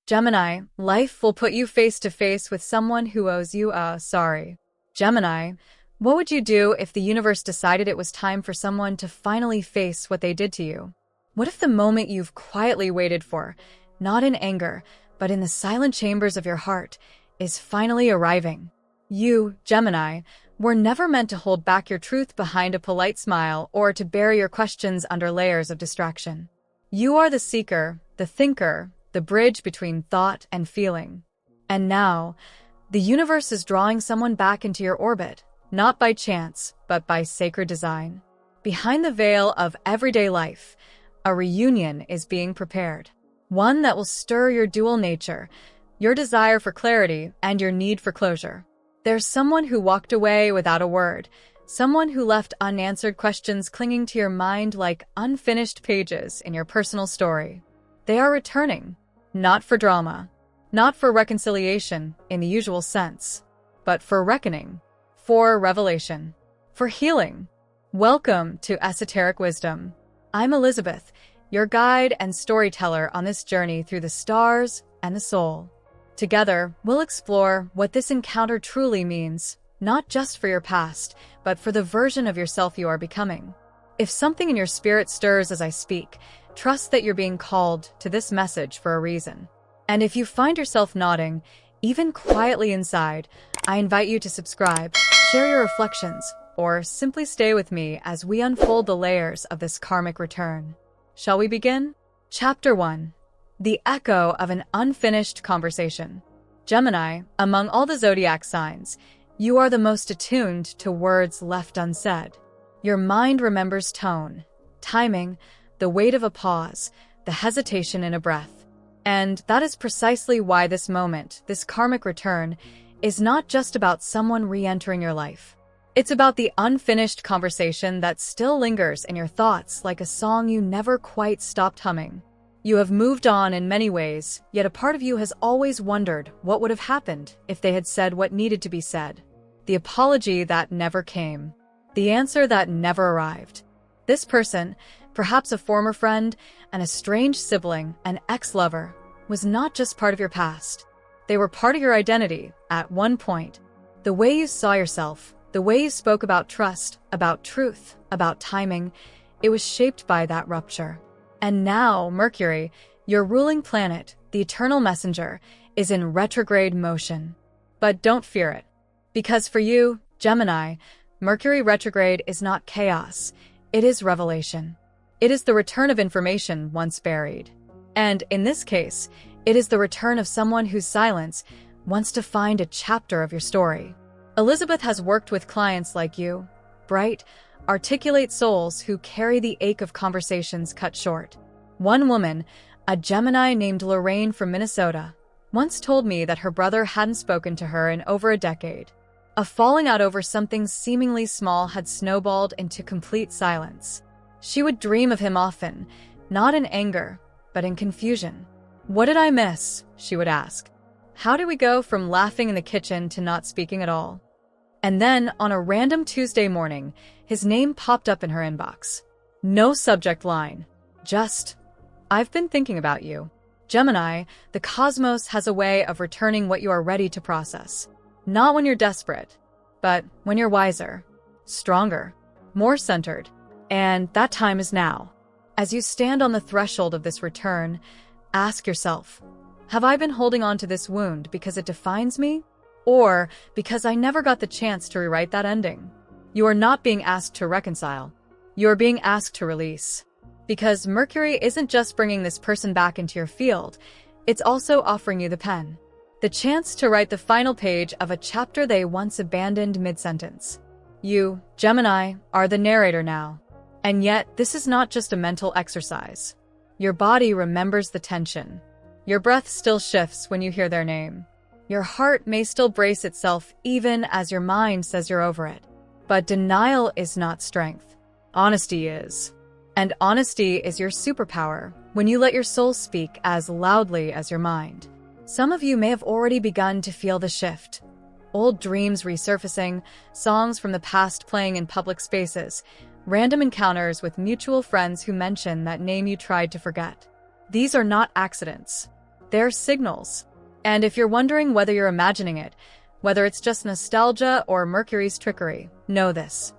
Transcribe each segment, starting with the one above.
Gemini, life will put you face to face with someone who owes you a sorry. Gemini, what would you do if the universe decided it was time for someone to finally face what they did to you? What if the moment you've quietly waited for, not in anger, but in the silent chambers of your heart, is finally arriving? You, Gemini, were never meant to hold back your truth behind a polite smile or to bury your questions under layers of distraction. You are the seeker, the thinker, the bridge between thought and feeling. And now, the universe is drawing someone back into your orbit, not by chance, but by sacred design. Behind the veil of everyday life, a reunion is being prepared. One that will stir your dual nature, your desire for clarity and your need for closure. There's someone who walked away without a word, someone who left unanswered questions clinging to your mind like unfinished pages in your personal story. They are returning, not for drama, not for reconciliation in the usual sense, but for reckoning, for revelation, for healing. Welcome to Esoteric Wisdom. I'm Elizabeth, your guide and storyteller on this journey through the stars and the soul. Together, we'll explore what this encounter truly means, not just for your past, but for the version of yourself you are becoming. If something in your spirit stirs as I speak, trust that you're being called to this message for a reason. And if you find yourself nodding, even quietly inside, I invite you to subscribe, share your reflections, or simply stay with me as we unfold the layers of this karmic return. Shall we begin? Chapter 1. The Echo of an Unfinished Conversation. Gemini, among all the zodiac signs, you are the most attuned to words left unsaid. Your mind remembers tone, timing, the weight of a pause, the hesitation in a breath. And that is precisely why this moment, this karmic return, is not just about someone re-entering your life. It's about the unfinished conversation that still lingers in your thoughts like a song you never quite stopped humming. You have moved on in many ways, yet a part of you has always wondered what would have happened if they had said what needed to be said. The apology that never came. The answer that never arrived. This person, perhaps a former friend, an estranged sibling, an ex-lover, was not just part of your past. They were part of your identity at one point. The way you saw yourself, the way you spoke about trust, about truth, about timing, it was shaped by that rupture. And now, Mercury, your ruling planet, the eternal messenger, is in retrograde motion. But don't fear it. Because for you, Gemini, Mercury retrograde is not chaos. It is revelation. It is the return of information once buried. And in this case, it is the return of someone whose silence wants to find a chapter of your story. Elizabeth has worked with clients like you, bright, articulate souls who carry the ache of conversations cut short. One woman, a Gemini named Lorraine from Minnesota, once told me that her brother hadn't spoken to her in over a decade. A falling out over something seemingly small had snowballed into complete silence. She would dream of him often, not in anger, but in confusion. "What did I miss?" she would ask. "How did we go from laughing in the kitchen to not speaking at all?" And then, on a random Tuesday morning, his name popped up in her inbox. No subject line. Just, "I've been thinking about you." Gemini, the cosmos has a way of returning what you are ready to process. Not when you're desperate, but when you're wiser, stronger, more centered. And that time is now. As you stand on the threshold of this return, ask yourself, have I been holding on to this wound because it defines me? Or because I never got the chance to rewrite that ending? You are not being asked to reconcile. You are being asked to release. Because Mercury isn't just bringing this person back into your field, it's also offering you the pen. The chance to write the final page of a chapter they once abandoned mid-sentence. You, Gemini, are the narrator now. And yet, this is not just a mental exercise. Your body remembers the tension. Your breath still shifts when you hear their name. Your heart may still brace itself even as your mind says you're over it. But denial is not strength. Honesty is. And honesty is your superpower when you let your soul speak as loudly as your mind. Some of you may have already begun to feel the shift. Old dreams resurfacing, songs from the past playing in public spaces, random encounters with mutual friends who mention that name you tried to forget. These are not accidents. They're signals. And if you're wondering whether you're imagining it, whether it's just nostalgia or Mercury's trickery, know this.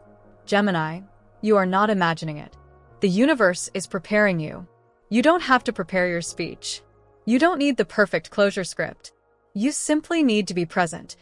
Gemini, you are not imagining it. The universe is preparing you. You don't have to prepare your speech. You don't need the perfect closure script. You simply need to be present,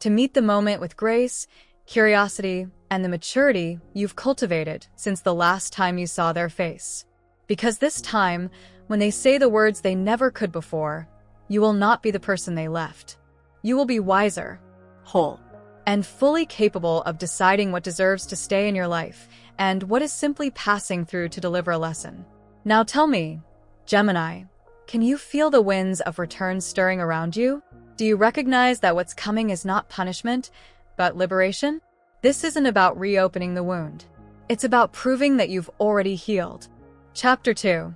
to meet the moment with grace, curiosity, and the maturity you've cultivated since the last time you saw their face. Because this time, when they say the words they never could before, you will not be the person they left. You will be wiser, whole, and fully capable of deciding what deserves to stay in your life and what is simply passing through to deliver a lesson. Now tell me, Gemini, can you feel the winds of return stirring around you? Do you recognize that what's coming is not punishment, but liberation? This isn't about reopening the wound. It's about proving that you've already healed. Chapter 2.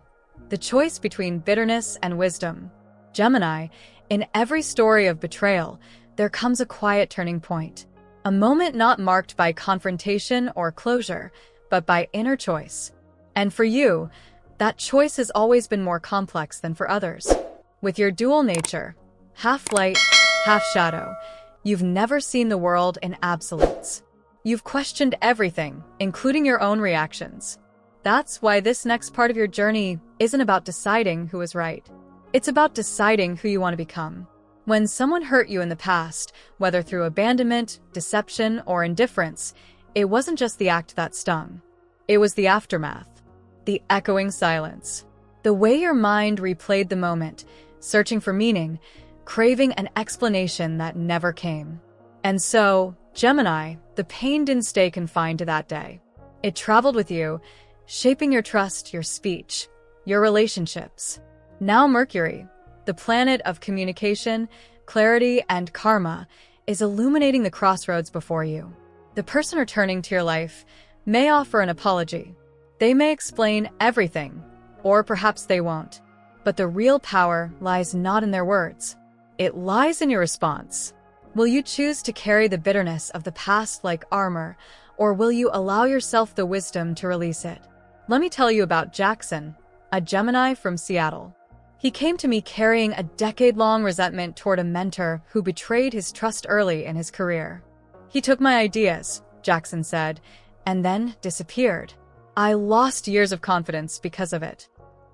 The choice between bitterness and wisdom. Gemini, in every story of betrayal, there comes a quiet turning point. A moment not marked by confrontation or closure, but by inner choice. And for you, that choice has always been more complex than for others. With your dual nature, half light, half shadow, you've never seen the world in absolutes. You've questioned everything, including your own reactions. That's why this next part of your journey isn't about deciding who is right. It's about deciding who you want to become. When someone hurt you in the past, whether through abandonment, deception, or indifference, it wasn't just the act that stung. It was the aftermath, the echoing silence, the way your mind replayed the moment, searching for meaning, craving an explanation that never came. And so, Gemini, the pain didn't stay confined to that day. It traveled with you, shaping your trust, your speech, your relationships. Now Mercury, the planet of communication, clarity, and karma, is illuminating the crossroads before you. The person returning to your life may offer an apology. They may explain everything, or perhaps they won't. But the real power lies not in their words. It lies in your response. Will you choose to carry the bitterness of the past like armor, or will you allow yourself the wisdom to release it? Let me tell you about Jackson, a Gemini from Seattle. He came to me carrying a decade-long resentment toward a mentor who betrayed his trust early in his career. He took my ideas, Jackson said, and then disappeared. I lost years of confidence because of it.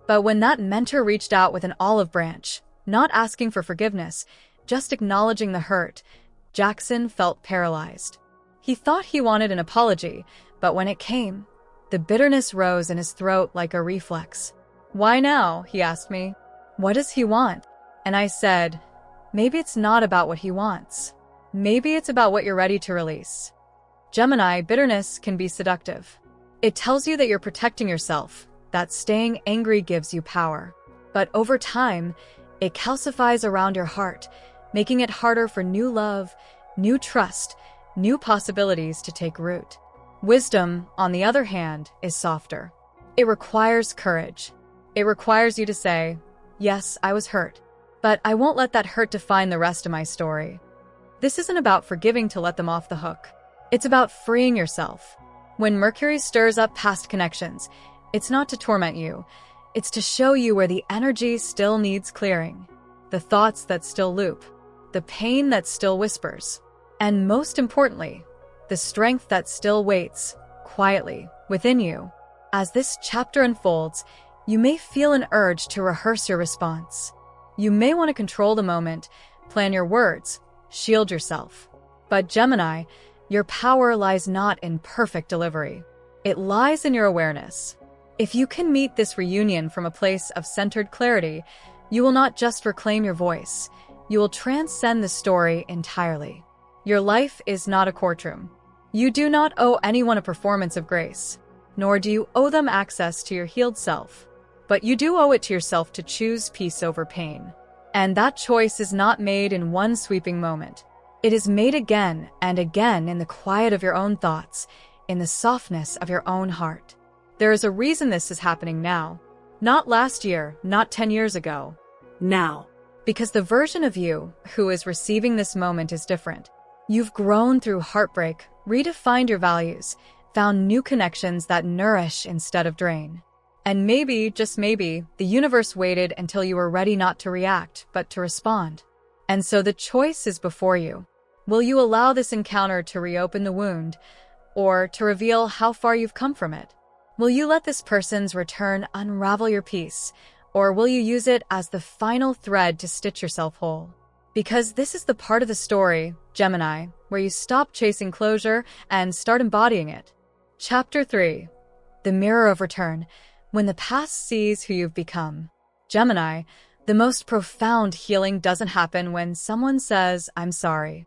But when that mentor reached out with an olive branch, not asking for forgiveness, just acknowledging the hurt, Jackson felt paralyzed. He thought he wanted an apology, but when it came, the bitterness rose in his throat like a reflex. Why now? He asked me. What does he want? And I said, maybe it's not about what he wants. Maybe it's about what you're ready to release. Gemini, bitterness can be seductive. It tells you that you're protecting yourself, that staying angry gives you power. But over time, it calcifies around your heart, making it harder for new love, new trust, new possibilities to take root. Wisdom, on the other hand, is softer. It requires courage. It requires you to say, yes, I was hurt, but I won't let that hurt define the rest of my story. This isn't about forgiving to let them off the hook. It's about freeing yourself. When Mercury stirs up past connections, it's not to torment you. It's to show you where the energy still needs clearing, the thoughts that still loop, the pain that still whispers, and most importantly, the strength that still waits, quietly, within you. As this chapter unfolds, you may feel an urge to rehearse your response. You may want to control the moment, plan your words, shield yourself. But Gemini, your power lies not in perfect delivery. It lies in your awareness. If you can meet this reunion from a place of centered clarity, you will not just reclaim your voice, you will transcend the story entirely. Your life is not a courtroom. You do not owe anyone a performance of grace, nor do you owe them access to your healed self. But you do owe it to yourself to choose peace over pain. And that choice is not made in one sweeping moment. It is made again and again in the quiet of your own thoughts, in the softness of your own heart. There is a reason this is happening now. Not last year, not 10 years ago. Now. Because the version of you who is receiving this moment is different. You've grown through heartbreak, redefined your values, found new connections that nourish instead of drain. And maybe, just maybe, the universe waited until you were ready not to react, but to respond. And so the choice is before you. Will you allow this encounter to reopen the wound, or to reveal how far you've come from it? Will you let this person's return unravel your peace, or will you use it as the final thread to stitch yourself whole? Because this is the part of the story, Gemini, where you stop chasing closure and start embodying it. Chapter 3. The Mirror of Return. When the past sees who you've become. Gemini, the most profound healing doesn't happen when someone says, "I'm sorry."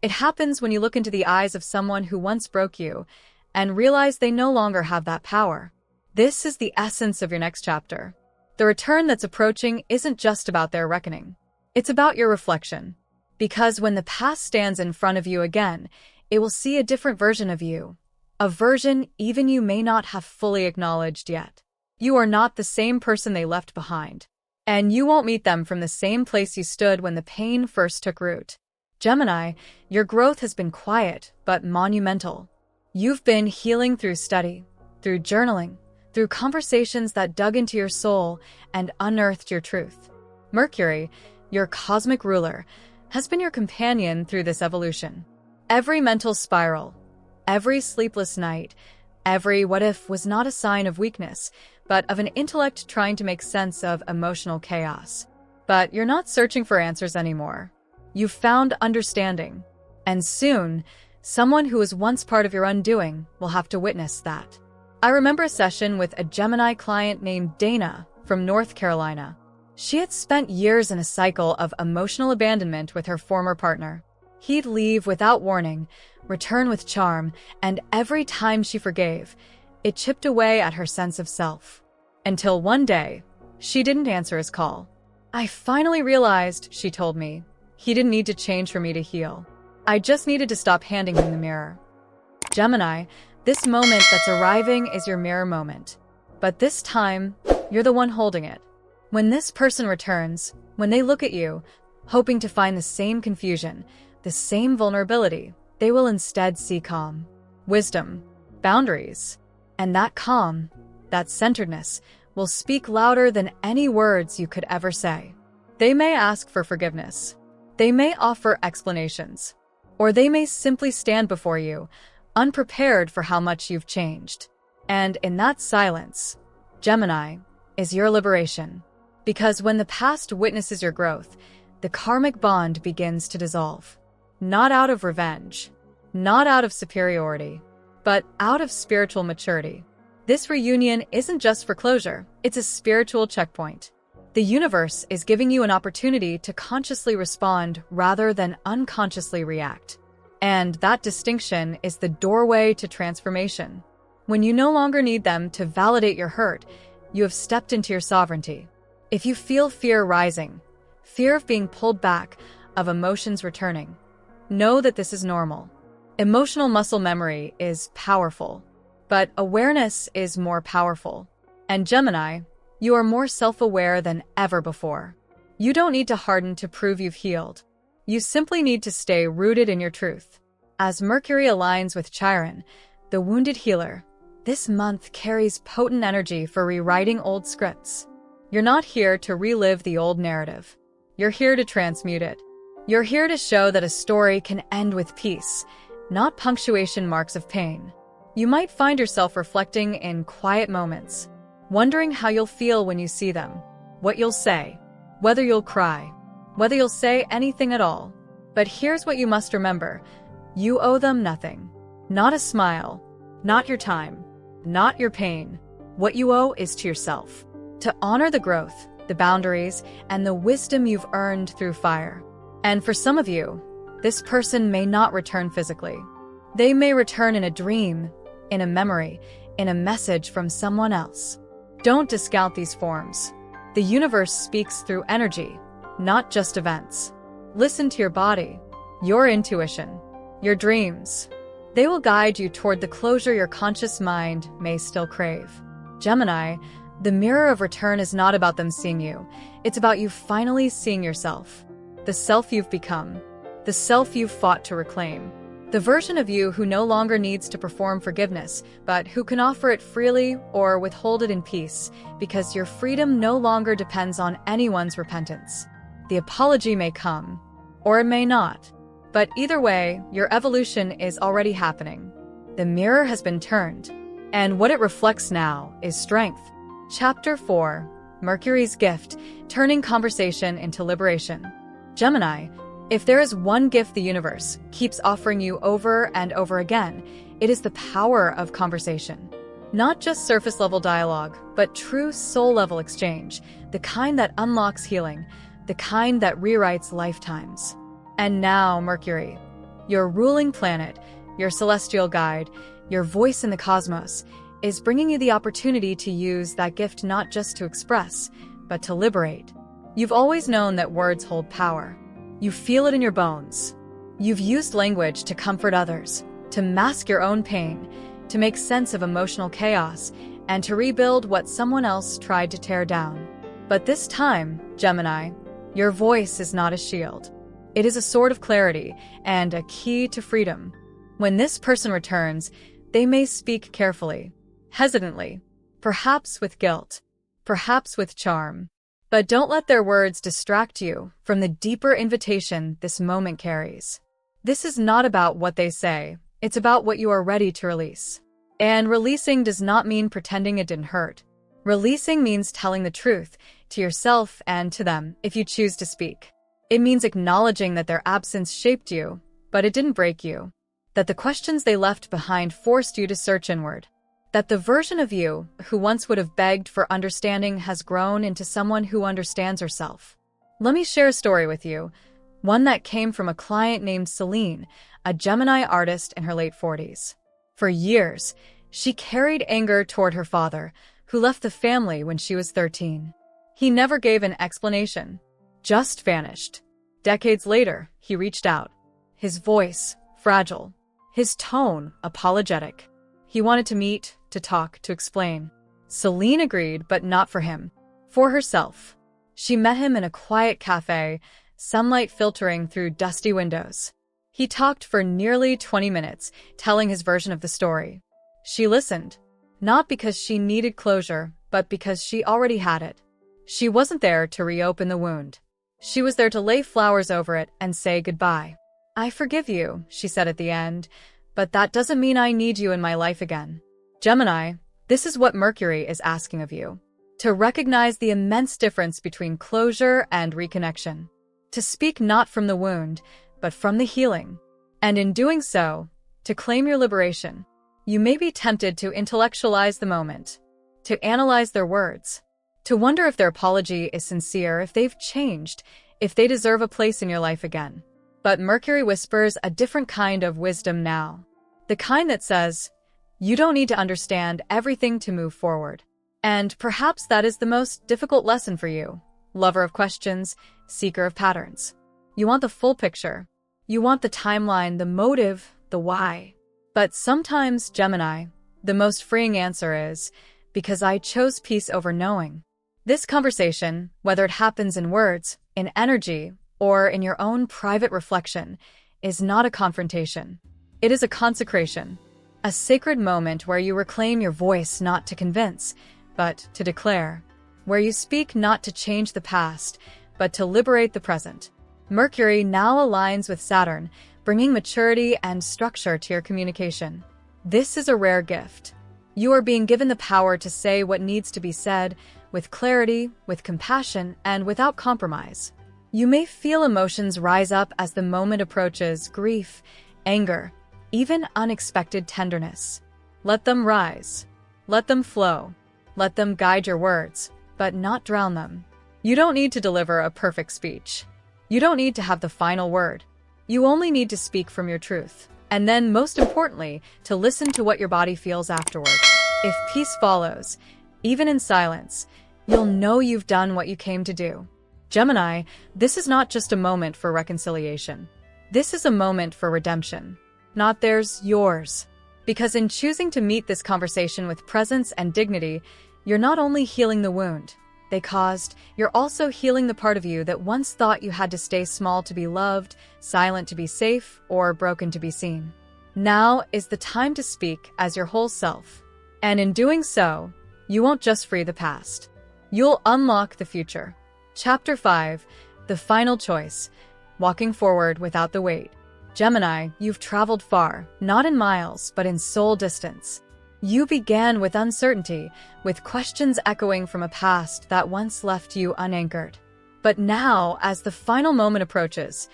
It happens when you look into the eyes of someone who once broke you and realize they no longer have that power. This is the essence of your next chapter. The return that's approaching isn't just about their reckoning. It's about your reflection. Because when the past stands in front of you again, it will see a different version of you. A version even you may not have fully acknowledged yet. You are not the same person they left behind. And you won't meet them from the same place you stood when the pain first took root. Gemini, your growth has been quiet, but monumental. You've been healing through study, through journaling, through conversations that dug into your soul and unearthed your truth. Mercury, your cosmic ruler, has been your companion through this evolution. Every mental spiral, every sleepless night, every what if was not a sign of weakness, but of an intellect trying to make sense of emotional chaos. But you're not searching for answers anymore. You've found understanding. And soon, someone who was once part of your undoing will have to witness that. I remember a session with a Gemini client named Dana from North Carolina. She had spent years in a cycle of emotional abandonment with her former partner. He'd leave without warning, return with charm, and every time she forgave, it chipped away at her sense of self. Until one day, she didn't answer his call. "I finally realized," she told me, "he didn't need to change for me to heal. I just needed to stop handing him the mirror." Gemini, this moment that's arriving is your mirror moment. But this time, you're the one holding it. When this person returns, when they look at you, hoping to find the same confusion, the same vulnerability, they will instead see calm, wisdom, boundaries. And that calm, that centeredness, will speak louder than any words you could ever say. They may ask for forgiveness. They may offer explanations. Or they may simply stand before you, unprepared for how much you've changed. And in that silence, Gemini, is your liberation. Because when the past witnesses your growth, the karmic bond begins to dissolve. Not out of revenge, not out of superiority, but out of spiritual maturity. This reunion isn't just for closure, it's a spiritual checkpoint. The universe is giving you an opportunity to consciously respond rather than unconsciously react. And that distinction is the doorway to transformation. When you no longer need them to validate your hurt, you have stepped into your sovereignty. If you feel fear rising, fear of being pulled back, of emotions returning, know that this is normal. Emotional muscle memory is powerful, but awareness is more powerful. And Gemini, you are more self-aware than ever before. You don't need to harden to prove you've healed. You simply need to stay rooted in your truth. As Mercury aligns with Chiron, the wounded healer, this month carries potent energy for rewriting old scripts. You're not here to relive the old narrative. You're here to transmute it. You're here to show that a story can end with peace, not punctuation marks of pain. You might find yourself reflecting in quiet moments, wondering how you'll feel when you see them, what you'll say, whether you'll cry, whether you'll say anything at all. But here's what you must remember. You owe them nothing. Not a smile, not your time, not your pain. What you owe is to yourself. To honor the growth, the boundaries, and the wisdom you've earned through fire. And for some of you, this person may not return physically. They may return in a dream, in a memory, in a message from someone else. Don't discount these forms. The universe speaks through energy, not just events. Listen to your body, your intuition, your dreams. They will guide you toward the closure your conscious mind may still crave. Gemini, the mirror of return is not about them seeing you. It's about you finally seeing yourself. The self you've become. The self you've fought to reclaim. The version of you who no longer needs to perform forgiveness, but who can offer it freely or withhold it in peace, because your freedom no longer depends on anyone's repentance. The apology may come, or it may not. But either way, your evolution is already happening. The mirror has been turned, and what it reflects now is strength. Chapter 4. Mercury's Gift, Turning Conversation into Liberation. Gemini, if there is one gift the universe keeps offering you over and over again, it is the power of conversation. Not just surface-level dialogue, but true soul-level exchange, the kind that unlocks healing, the kind that rewrites lifetimes. And now, Mercury, your ruling planet, your celestial guide, your voice in the cosmos, is bringing you the opportunity to use that gift not just to express, but to liberate. You've always known that words hold power. You feel it in your bones. You've used language to comfort others, to mask your own pain, to make sense of emotional chaos, and to rebuild what someone else tried to tear down. But this time, Gemini, your voice is not a shield. It is a sword of clarity and a key to freedom. When this person returns, they may speak carefully, hesitantly, perhaps with guilt, perhaps with charm. But don't let their words distract you from the deeper invitation this moment carries. This is not about what they say, it's about what you are ready to release. And releasing does not mean pretending it didn't hurt. Releasing means telling the truth to yourself and to them if you choose to speak. It means acknowledging that their absence shaped you, but it didn't break you. That the questions they left behind forced you to search inward. That the version of you who once would have begged for understanding has grown into someone who understands herself. Let me share a story with you, one that came from a client named Celine, a Gemini artist in her late 40s. For years, she carried anger toward her father, who left the family when she was 13. He never gave an explanation, just vanished. Decades later, he reached out. His voice, fragile. His tone, apologetic. He wanted to meet, to talk, to explain. Celine agreed, but not for him. For herself. She met him in a quiet cafe, sunlight filtering through dusty windows. He talked for nearly 20 minutes, telling his version of the story. She listened, not because she needed closure, but because she already had it. She wasn't there to reopen the wound. She was there to lay flowers over it and say goodbye. I forgive you, she said at the end, but that doesn't mean I need you in my life again. Gemini, this is what Mercury is asking of you. To recognize the immense difference between closure and reconnection. To speak not from the wound, but from the healing. And in doing so, to claim your liberation. You may be tempted to intellectualize the moment, to analyze their words, to wonder if their apology is sincere, if they've changed, if they deserve a place in your life again. But Mercury whispers a different kind of wisdom now. The kind that says, you don't need to understand everything to move forward. And perhaps that is the most difficult lesson for you, lover of questions, seeker of patterns. You want the full picture. You want the timeline, the motive, the why. But sometimes, Gemini, the most freeing answer is, because I chose peace over knowing. This conversation, whether it happens in words, in energy, or in your own private reflection, is not a confrontation. It is a consecration, a sacred moment where you reclaim your voice not to convince, but to declare, where you speak not to change the past, but to liberate the present. Mercury now aligns with Saturn, bringing maturity and structure to your communication. This is a rare gift. You are being given the power to say what needs to be said, with clarity, with compassion, and without compromise. You may feel emotions rise up as the moment approaches, grief, anger, even unexpected tenderness. Let them rise. Let them flow. Let them guide your words, but not drown them. You don't need to deliver a perfect speech. You don't need to have the final word. You only need to speak from your truth. And then, most importantly, to listen to what your body feels afterward. If peace follows, even in silence, you'll know you've done what you came to do. Gemini, this is not just a moment for reconciliation. This is a moment for redemption. Not theirs, yours. Because in choosing to meet this conversation with presence and dignity, you're not only healing the wound they caused, you're also healing the part of you that once thought you had to stay small to be loved, silent to be safe, or broken to be seen. Now is the time to speak as your whole self. And in doing so, you won't just free the past. You'll unlock the future. Chapter 5. The Final Choice. Walking Forward Without the Weight. Gemini, you've traveled far, not in miles, but in soul distance. You began with uncertainty, with questions echoing from a past that once left you unanchored. But now, as the final moment approaches,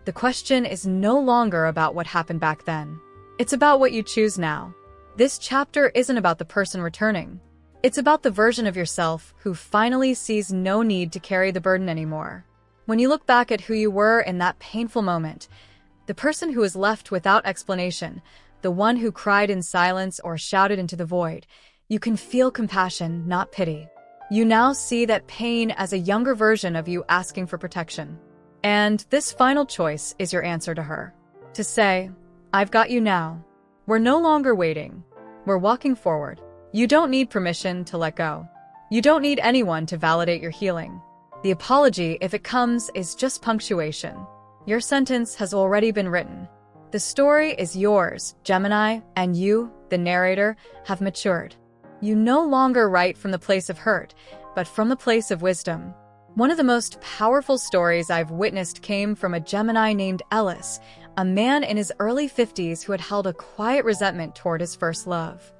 the question is no longer about what happened back then. It's about what you choose now. This chapter isn't about the person returning. It's about the version of yourself who finally sees no need to carry the burden anymore. When you look back at who you were in that painful moment, the person who was left without explanation, the one who cried in silence or shouted into the void, you can feel compassion, not pity. You now see that pain as a younger version of you asking for protection. And this final choice is your answer to her. To say, I've got you now. We're no longer waiting. We're walking forward. You don't need permission to let go. You don't need anyone to validate your healing. The apology, if it comes, is just punctuation. Your sentence has already been written. The story is yours, Gemini, and you, the narrator, have matured. You no longer write from the place of hurt, but from the place of wisdom. One of the most powerful stories I've witnessed came from a Gemini named Ellis, a man in his early 50s who had held a quiet resentment toward his first love.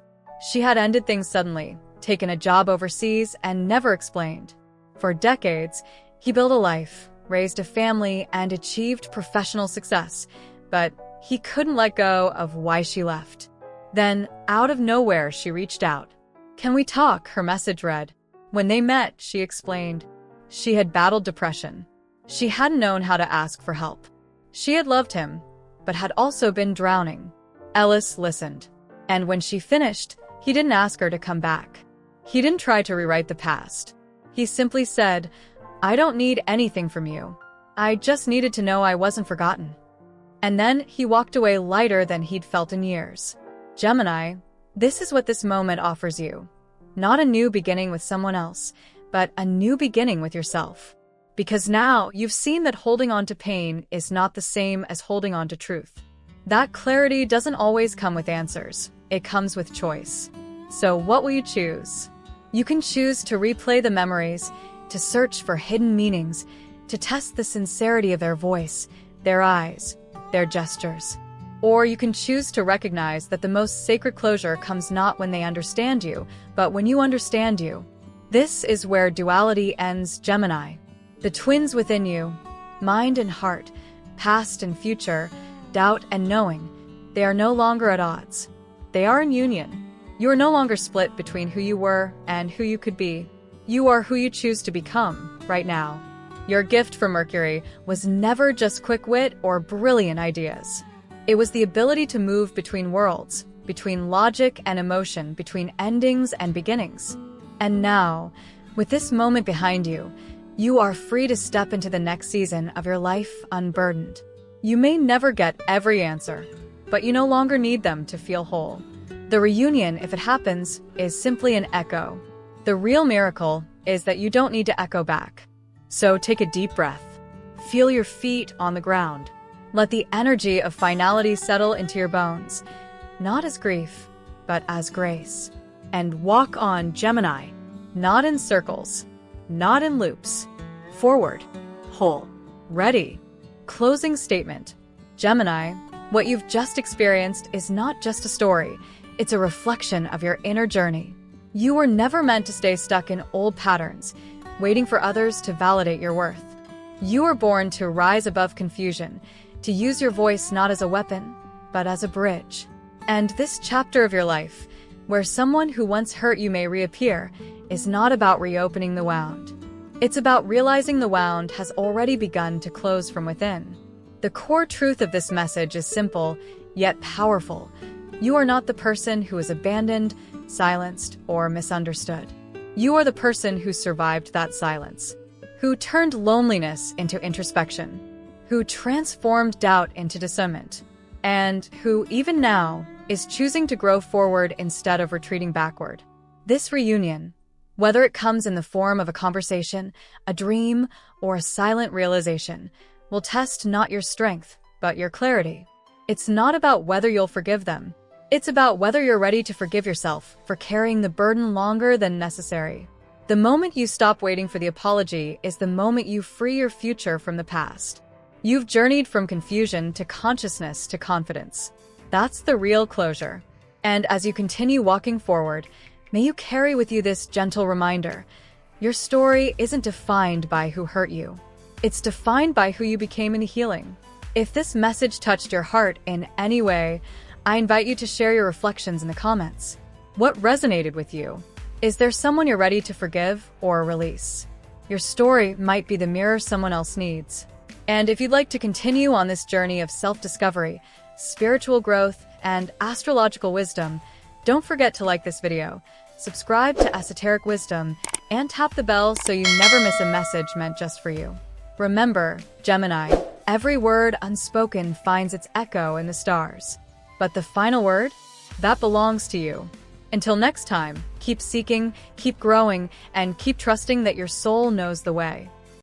She had ended things suddenly, taken a job overseas, and never explained. For decades, he built a life, raised a family, and achieved professional success, but he couldn't let go of why she left. Then, out of nowhere, she reached out. "Can we talk?" her message read. When they met, she explained. She had battled depression. She hadn't known how to ask for help. She had loved him, but had also been drowning. Ellis listened. And when she finished, he didn't ask her to come back. He didn't try to rewrite the past. He simply said, "I don't need anything from you. I just needed to know I wasn't forgotten." And then he walked away lighter than he'd felt in years. Gemini, this is what this moment offers you. Not a new beginning with someone else, but a new beginning with yourself. Because now you've seen that holding on to pain is not the same as holding on to truth. That clarity doesn't always come with answers. It comes with choice. So what will you choose? You can choose to replay the memories, to search for hidden meanings, to test the sincerity of their voice, their eyes, their gestures. Or you can choose to recognize that the most sacred closure comes not when they understand you, but when you understand you. This is where duality ends, Gemini. The twins within you, mind and heart, past and future, doubt and knowing, they are no longer at odds. They are in union. You are no longer split between who you were and who you could be. You are who you choose to become right now. Your gift from Mercury was never just quick wit or brilliant ideas. It was the ability to move between worlds, between logic and emotion, between endings and beginnings. And now, with this moment behind you, you are free to step into the next season of your life unburdened. You may never get every answer, but you no longer need them to feel whole. The reunion, if it happens, is simply an echo. The real miracle is that you don't need to echo back. So take a deep breath. Feel your feet on the ground. Let the energy of finality settle into your bones, not as grief, but as grace. And walk on, Gemini, not in circles, not in loops. Forward, whole, ready. Closing statement. Gemini, what you've just experienced is not just a story. It's a reflection of your inner journey. You were never meant to stay stuck in old patterns, waiting for others to validate your worth. You were born to rise above confusion, to use your voice not as a weapon, but as a bridge. And this chapter of your life, where someone who once hurt you may reappear, is not about reopening the wound. It's about realizing the wound has already begun to close from within. The core truth of this message is simple, yet powerful. You are not the person who is abandoned, silenced, or misunderstood. You are the person who survived that silence, who turned loneliness into introspection, who transformed doubt into discernment, and who, even now, is choosing to grow forward instead of retreating backward. This reunion, whether it comes in the form of a conversation, a dream, or a silent realization, will test not your strength, but your clarity. It's not about whether you'll forgive them. It's about whether you're ready to forgive yourself for carrying the burden longer than necessary. The moment you stop waiting for the apology is the moment you free your future from the past. You've journeyed from confusion to consciousness to confidence. That's the real closure. And as you continue walking forward, may you carry with you this gentle reminder. Your story isn't defined by who hurt you. It's defined by who you became in healing. If this message touched your heart in any way, I invite you to share your reflections in the comments. What resonated with you? Is there someone you're ready to forgive or release? Your story might be the mirror someone else needs. And if you'd like to continue on this journey of self-discovery, spiritual growth, and astrological wisdom, don't forget to like this video, subscribe to Esoteric Wisdom, and tap the bell so you never miss a message meant just for you. Remember, Gemini, every word unspoken finds its echo in the stars. But the final word? That belongs to you. Until next time, keep seeking, keep growing, and keep trusting that your soul knows the way.